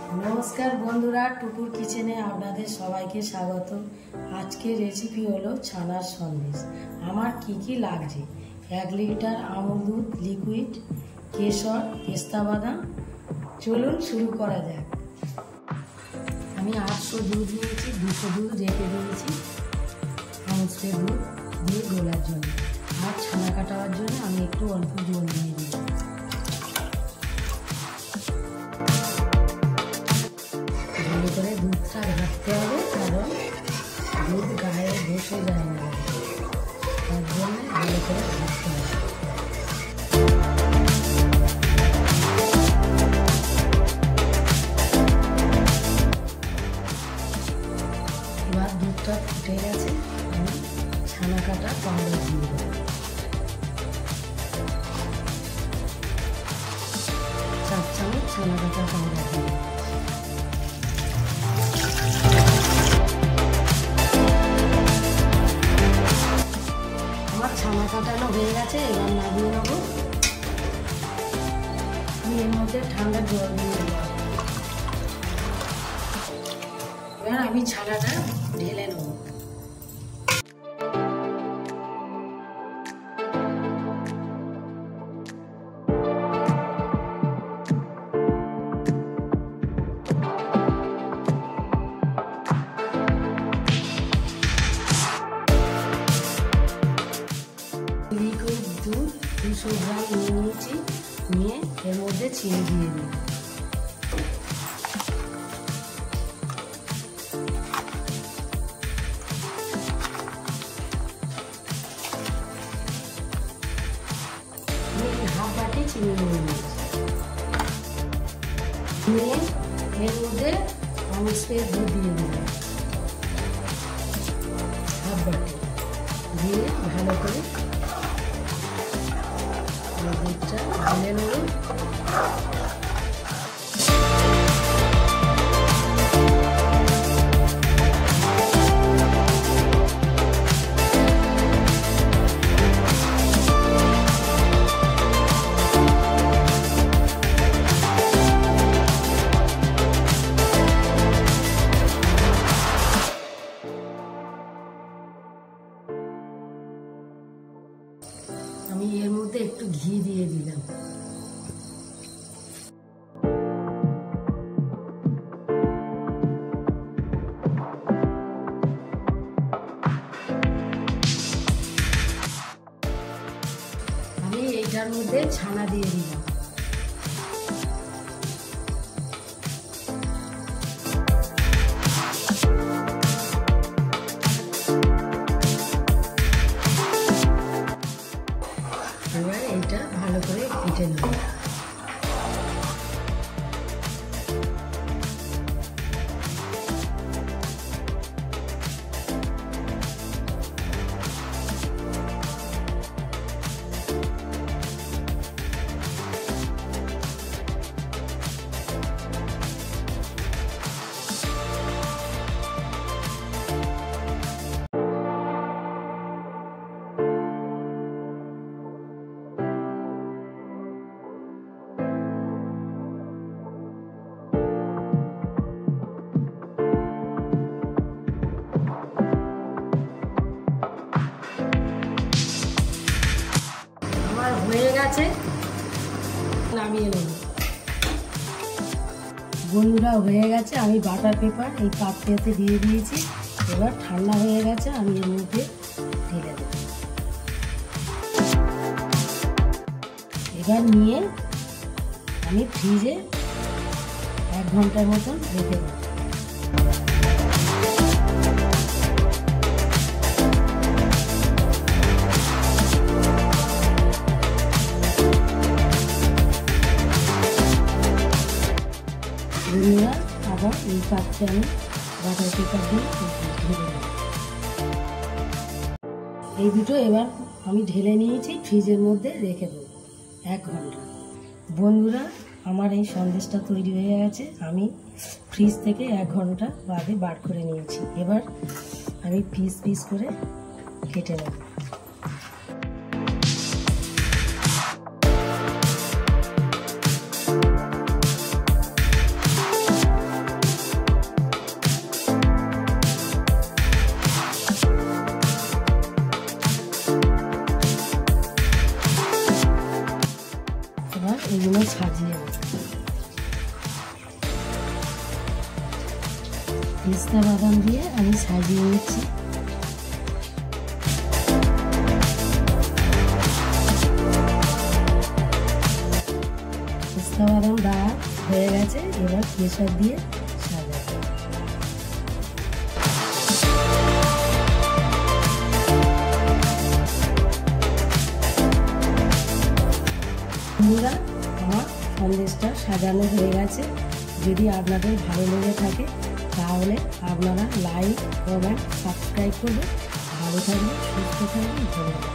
नमस्कार बंधुरा टुकुर किचेने आपनादेर सबाइके स्वागत। आजके रेसिपि हलो छानार सन्देश। आमार की लागछे 1 लिटार आमल दूध लिकुइड, केसर, पेस्ता बादाम। चलुन शुरू करा जाक। आमी 800 दूध निয়েছি, 200 दूध रेखे दिয়েছি आमस्टेर दूध दिए गोलार जन्य और छाना काटार जन्य आमी एकटु अल्प जल दिए दिলাম। ভালো করে দুধটা ঘাটতে হবে, কারণ দুধ গায়ে বসে যায় না, তার জন্য ভালো করে ঘাটতে হবে। এবার দুধটা ফুটে গেছে, আমি ছানা কাটা পাউডার দিয়ে দেবো। 4 চামচ ছানা কাটা পাউডার দিয়ে দেবো। ছানা কাটানো হয়ে গেছে, এবার নামিয়ে নেবো। আমি এর মধ্যে ঠান্ডা জল দিয়ে দেবো। এবার আমি ছানাটা ঢেলে নেবো। লিকুইড দুধ 200 গ্রাম নিয়েছি, নিয়ে এর মধ্যে চিনি দিয়ে দিই। হাফ বাটি চিনি নিয়ে নিয়েছি, নিয়ে এর মধ্যে আমস্টের দুধ দিয়ে দিলাম হাফ বাটি, দিয়ে ভালো করে দুধটা ঢেলে নেব। আমি এর মধ্যে একটু ঘি দিয়ে দিলাম। আমি এইটার মধ্যে ছানা দিয়ে দিলাম। এবার এটা ভালো করে ফেটে নেব। হয়ে গেছে, নামিয়ে নেব। বন্ধুরা হয়ে গেছে, আমি বাটার পেপার এই পাত্রেতে দিয়ে দিয়েছি। এবার ঠান্ডা হয়ে গেছে, আমি এর মধ্যে ঢেলে দেব। এবার নিয়ে আমি ফ্রিজে 1 ঘন্টার মতন রেখে দেব। বন্ধুরা আবার এই পাত্রে আমি বাটার পেপার দিয়ে ঢেলে দেব। এই দুটো এবার আমি ঢেলে নিয়েছি, ফ্রিজের মধ্যে রেখে দেবো 1 ঘন্টা। বন্ধুরা আমার এই সন্দেশটা তৈরি হয়ে গেছে, আমি ফ্রিজ থেকে 1 ঘন্টা বাদে বার করে নিয়েছি। এবার আমি পিস পিস করে কেটে নেব। পেস্তা বাদাম দিয়ে আমি সাজিয়ে নিচ্ছি। পেস্তা বাদাম দেওয়া হয়ে গেছে, এবার কেশর দিয়ে সাজাবো। বন্ধুরা, আমার সন্দেশটা সাজানো হয়ে গেছে। যদি আপনাদের ভালো লেগে থাকে তাহলে আপনারা লাইক, কমেন্ট, সাবস্ক্রাইব করবেন। ভালো থাকবেন, সুস্থ থাকবেন, ধন্যবাদ।